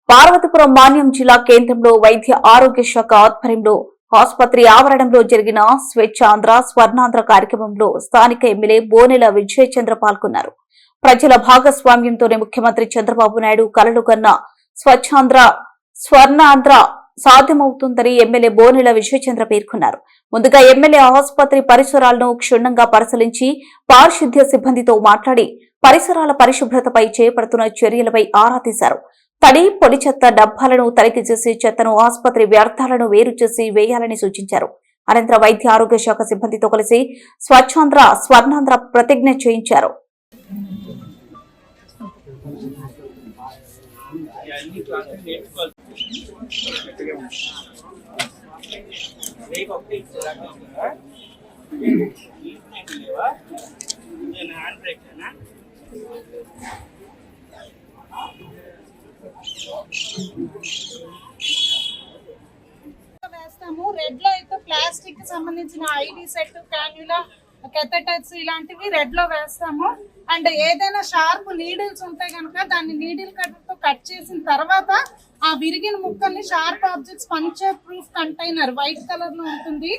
పార్వతీపురం మాన్యం జిల్లా కేంద్రంలో వైద్య ఆరోగ్య శాఖ ఆధ్వర్యంలో ఆసుపత్రి ఆవరణంలో జరిగిన స్వచ్ఛాంధ్ర స్వర్ణాంధ్ర కార్యక్రమంలో స్థానిక ఎమ్మెల్యే బోనెల విజయచంద్ర పాల్గొన్నారు. ప్రజల భాగస్వామ్యంతోనే ముఖ్యమంత్రి చంద్రబాబు నాయుడు కలలు కన్న స్వచ్ఛాంధ్ర స్వర్ణాంధ్ర సాధ్యమవుతుందని ఎమ్మెల్యే బోనెల విజయచంద్ర పేర్కొన్నారు. ముందుగా ఎమ్మెల్యే ఆసుపత్రి పరిసరాలను క్షుణ్ణంగా పరిశీలించి పారిశుద్ధ్య సిబ్బందితో మాట్లాడి పరిసరాల పరిశుభ్రతపై చేపడుతున్న చర్యలపై ఆరా తీశారు. తడి పొడి చెత్త డబ్బాలను తనిఖీ చేసి చెత్తను ఆసుపత్రి వ్యర్థాలను వేరు చేసి వేయాలని సూచించారు. అనంతరం వైద్య ఆరోగ్య శాఖ సిబ్బందితో కలిసి స్వచ్ఛాంధ్ర స్వర్ణాంధ్ర ప్రతిజ్ఞ చేయించారు. వేస్తాము. రెడ్ లో అయితే ప్లాస్టిక్ కి సంబంధించిన ఐడి సెట్, కాన్యులా, కెథెటర్స్ ఇలాంటివి రెడ్ లో వేస్తాము. అండ్ ఏదైనా షార్ప్ నీడిల్స్ ఉంటే కనుక దాన్ని నీడిల్ కట్టర్ తో కట్ చేసిన తర్వాత ఆ విరిగిన ముక్కల్ని sharp objects puncture proof container white colour లో ఉంటుంది,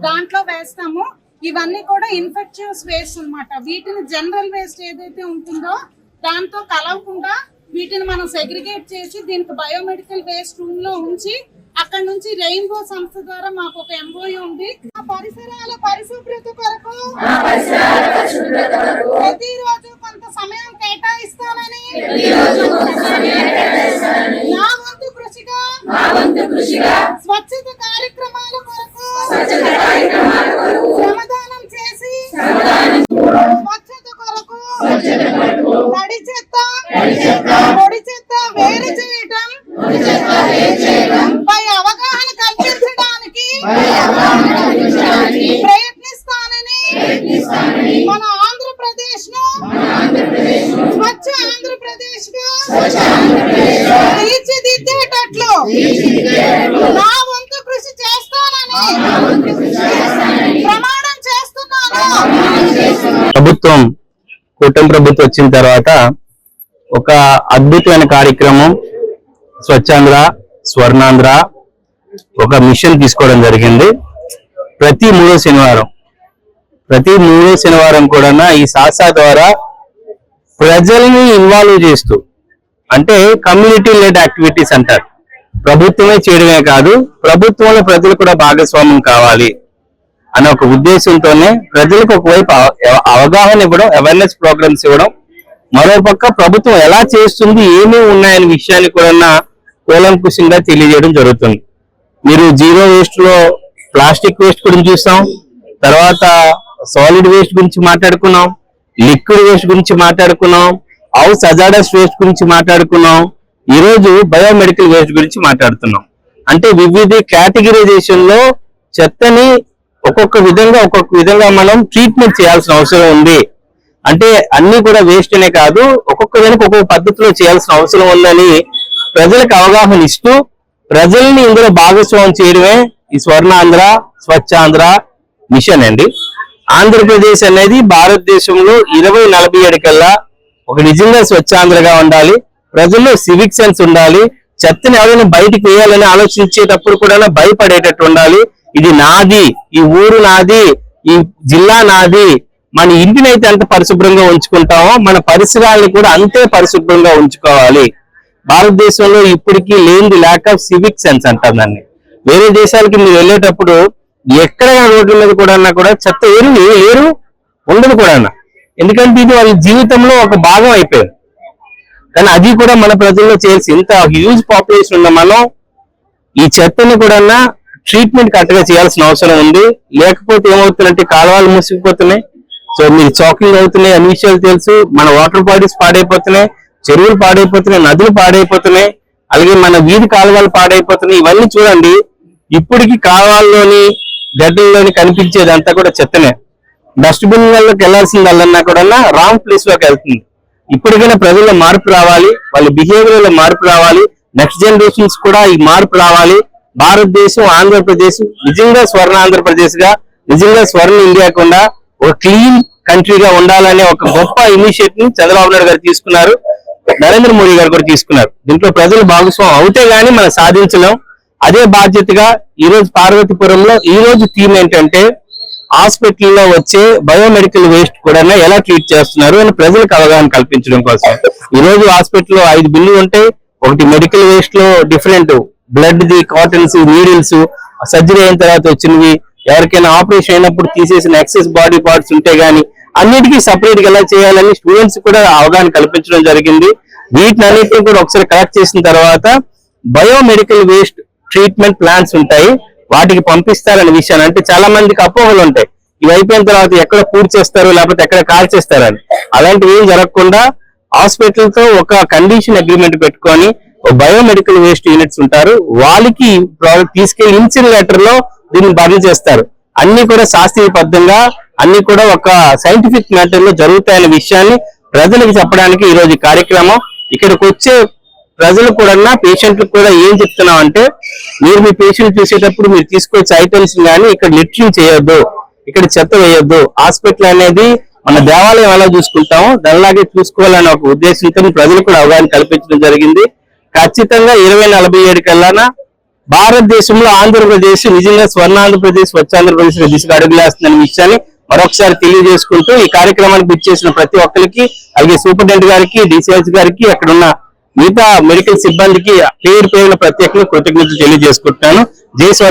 దాంట్లో వేస్తాము. ఇవన్నీ కూడా ఇన్ఫెక్టివ్స్ వేస్ట్ అన్నమాట. వీటిని జనరల్ వేస్ట్ ఏదైతే ఉంటుందో దాంతో కలవకుండా వీటిని మనం సెగ్రిగేట్ చేసి దీనికి బయోమెడికల్ వేస్ట్ రూమ్ లో ఉంచి అక్కడ నుంచి రెయిన్బో సంస్థ ద్వారా మాకు ఒక ఎంఓయూ ఉంది. పరిసరాల పరిశుభ్రత కొరకు ప్రతిరోజు కొంత సమయం కేటాయిస్తానని నా వంతు కృషిగా స్వచ్ఛత కార్యక్రమాల కొరకు శ్రమదానం చేసి స్వచ్ఛత కొరకు తడి చెత్త పొడి చెత్త వేరు చేయటం పై అవగాహన కల్పించడానికి ప్రయత్నిస్తానని మన ఆంధ్రప్రదేశ్ ను స్వచ్ఛ ఆంధ్రప్రదేశ్ గా తీర్చిదిద్దేటట్లు నా వంతు కృషి చేస్తానని ప్రమాణం చేస్తున్నాను. ప్రభుత్వం కూటమి ప్రభుత్వం వచ్చిన తర్వాత ఒక అద్భుతమైన కార్యక్రమం స్వచ్ఛాంధ్ర స్వర్ణాంధ్ర ఒక మిషన్ తీసుకోవడం జరిగింది. ప్రతి మూడో శనివారం కూడా ఈ సాసా ద్వారా ప్రజల్ని ఇన్వాల్వ్ చేస్తూ, అంటే కమ్యూనిటీ లెడ్ యాక్టివిటీస్ అంటారు, ప్రభుత్వమే చేయడమే కాదు ప్రభుత్వంలో ప్రజలు కూడా భాగస్వామ్యం కావాలి అనే ఒక ఉద్దేశంతోనే ప్రజలకు ఒకవైపు అవగాహన ఇవ్వడం, అవేర్నెస్ ప్రోగ్రామ్స్ ఇవ్వడం, మరోపక్క ప్రభుత్వం ఎలా చేస్తుంది, ఏమేమి ఉన్నాయనే విషయాన్ని కూడా కూలంకుషంగా తెలియజేయడం జరుగుతుంది. మీరు జీరో వేస్ట్ లో ప్లాస్టిక్ వేస్ట్ గురించి చూస్తాం, తర్వాత సాలిడ్ వేస్ట్ గురించి మాట్లాడుకున్నాం, లిక్విడ్ వేస్ట్ గురించి మాట్లాడుకున్నాం, హౌస్ హజార్డస్ వేస్ట్ గురించి మాట్లాడుకున్నాం, ఈరోజు బయోమెడికల్ వేస్ట్ గురించి మాట్లాడుతున్నాం. అంటే వివిధ కేటగిరైజేషన్ లో చెత్తని ఒక్కొక్క విధంగా మనం ట్రీట్మెంట్ చేయాల్సిన అవసరం ఉంది. అంటే అన్ని కూడా వేస్ట్ అనే కాదు, ఒక్కొక్క దానికి ఒక్కొక్క పద్ధతిలో చేయాల్సిన అవసరం ఉందని ప్రజలకు అవగాహన ఇస్తూ ప్రజల్ని ఇందులో భాగస్వామ్యం చేయడమే ఈ స్వర్ణాంధ్ర స్వచ్ఛాంధ్ర మిషన్ అండి. ఆంధ్రప్రదేశ్ అనేది భారతదేశంలో 2047 కల్లా ఒక నిజంగా స్వచ్ఛాంధ్రగా ఉండాలి. ప్రజల్లో సివిక్ సెన్స్ ఉండాలి. చెత్తని ఎవరైనా బయటికి వేయాలని ఆలోచించేటప్పుడు కూడా భయపడేటట్టు ఉండాలి. ఇది నాది, ఈ ఊరు నాది, ఈ జిల్లా నాది. మన ఇంటిని అయితే ఎంత పరిశుభ్రంగా ఉంచుకుంటామో మన పరిసరాలను కూడా అంతే పరిశుభ్రంగా ఉంచుకోవాలి. భారతదేశంలో ఇప్పటికీ లేని ల్యాక్ ఆఫ్ సివిక్ సెన్స్ అంటారు దాన్ని. వేరే దేశాలకి మీరు వెళ్ళేటప్పుడు ఎక్కడ రోడ్ల మీద కూడా చెత్త లేరు ఉండదు కూడా, ఎందుకంటే ఇది వాళ్ళ జీవితంలో ఒక భాగం అయిపోయింది. కానీ అది కూడా మన ప్రజల్లో చేసి ఇంత హ్యూజ్ పాపులేషన్ ఉన్న మనం ఈ చెత్తని కూడా ట్రీట్మెంట్ కరెక్ట్గా చేయాల్సిన అవసరం ఉంది. లేకపోతే ఏమవుతుందంటే కాలువలు మూసుకుపోతున్నాయి, సో మీరు చాకింగ్ అవుతున్నాయి, అన్ని విషయాలు తెలుసు. మన వాటర్ బాడీస్ పాడైపోతున్నాయి, చెరువులు పాడైపోతున్నాయి, నదులు పాడైపోతున్నాయి, అలాగే మన వీధి కాలువలు పాడైపోతున్నాయి. ఇవన్నీ చూడండి, ఇప్పటికి కాలువల్లోని గడ్డల్లోని కనిపించేదంతా కూడా చెత్తనే. డస్ట్బిన్ లోకి వెళ్లాల్సిందల్లా కూడా రాంగ్ ప్లేస్ లోకి వెళ్తుంది. ఇప్పటికైనా ప్రజల్లో మార్పు రావాలి, వాళ్ళ బిహేవియర్ లో మార్పు రావాలి, నెక్స్ట్ జనరేషన్స్ కూడా ఈ మార్పు రావాలి. భారతదేశం ఆంధ్రప్రదేశ్ నిజంగా స్వర్ణ ఆంధ్రప్రదేశ్ గా, నిజంగా స్వర్ణ ఇండియా కూడా ఒక క్లీన్ కంట్రీగా ఉండాలనే ఒక గొప్ప ఇనిషియేటివ్ చంద్రబాబు నాయుడు గారు తీసుకున్నారు. నరేంద్ర మోడీ గారు కూడా తీసుకున్నారు. దీంట్లో ప్రజలు భాగస్వామ్యం అవుతే గానీ మనం సాధించలేం. అదే బాధ్యతగా ఈ రోజు పార్వతీపురంలో ఈ రోజు థీమ్ ఏంటంటే హాస్పిటల్లో వచ్చే బయోమెడికల్ వేస్ట్ కూడా ఎలా ట్రీట్ చేస్తున్నారు అని ప్రజలకు అవగాహన కల్పించడం కోసం ఈ రోజు హాస్పిటల్లో 5 బిల్లులు ఉంటాయి. ఒకటి మెడికల్ వేస్ట్ లో different blood the, cottons, needles, surgery అయిన తర్వాత వచ్చినవి, ఎవరికైనా ఆపరేషన్ అయినప్పుడు తీసేసిన ఎక్సెస్ బాడీ పార్ట్స్ ఉంటే గానీ అన్నిటికీ సపరేట్ గా ఎలా చేయాలని స్టూడెంట్స్ కూడా అవగాహన కల్పించడం జరిగింది. వీటిని అన్నిటిని కూడా ఒకసారి కలెక్ట్ చేసిన తర్వాత బయోమెడికల్ వేస్ట్ ట్రీట్మెంట్ ప్లాన్స్ ఉంటాయి, వాటికి పంపిస్తారనే విషయాన్ని, అంటే చాలా మందికి అపోహలు ఉంటాయి, ఇవి అయిపోయిన తర్వాత ఎక్కడ పూర్తి చేస్తారు లేకపోతే ఎక్కడ కాల్ చేస్తారని. అలాంటివి ఏం జరగకుండా హాస్పిటల్ తో ఒక కండిషన్ అగ్రిమెంట్ పెట్టుకొని బయోమెడికల్ వేస్ట్ యూనిట్స్ ఉంటారు, వాళ్ళకి ప్రోడక్ట్ తీసుకెళ్లి ఇన్సినరేటర్ లో దీన్ని బదిలీ చేస్తారు. అన్ని కూడా శాస్త్రీయబద్ధంగా అన్ని కూడా ఒక సైంటిఫిక్ మ్యాటర్ లో జరుగుతాయనే విషయాన్ని ప్రజలకు చెప్పడానికి ఈ రోజు కార్యక్రమం. ఇక్కడికి వచ్చే ప్రజలు కూడా పేషెంట్లకు కూడా ఏం చెప్తున్నాం అంటే, మీరు మీ పేషెంట్ చూసేటప్పుడు మీరు తీసుకొచ్చే ఐటమ్స్ కానీ ఇక్కడ లిటరింగ్ చేయొద్దు, ఇక్కడ చెత్త వేయొద్దు. హాస్పిటల్ అనేది మన దేవాలయం ఎలా చూసుకుంటామో దానిలాగే చూసుకోవాలనే ఒక ఉద్దేశంతో ప్రజలు కూడా అవగాహన కల్పించడం జరిగింది. ఖచ్చితంగా 2047 కల్లా భారతదేశంలో ఆంధ్రప్రదేశ్ నిజంగా స్వర్ణాంధ్రప్రదేశ్, స్వచ్ఛాంధ్రప్రదేశ్ దిశగా అడుగులేస్తుందనే విషయాన్ని మరొకసారి తెలియజేసుకుంటూ ఈ కార్యక్రమానికి ఇచ్చేసిన ప్రతి ఒక్కరికి, అలాగే సూపరింటెండెంట్ గారికి, డిసిఎస్ గారికి, అక్కడ ఉన్న మిగతా మెడికల్ సిబ్బందికి పేరు పేరున ప్రత్యేకంగా కృతజ్ఞతలు తెలియజేసుకుంటున్నాను. జై స్వర్ణ.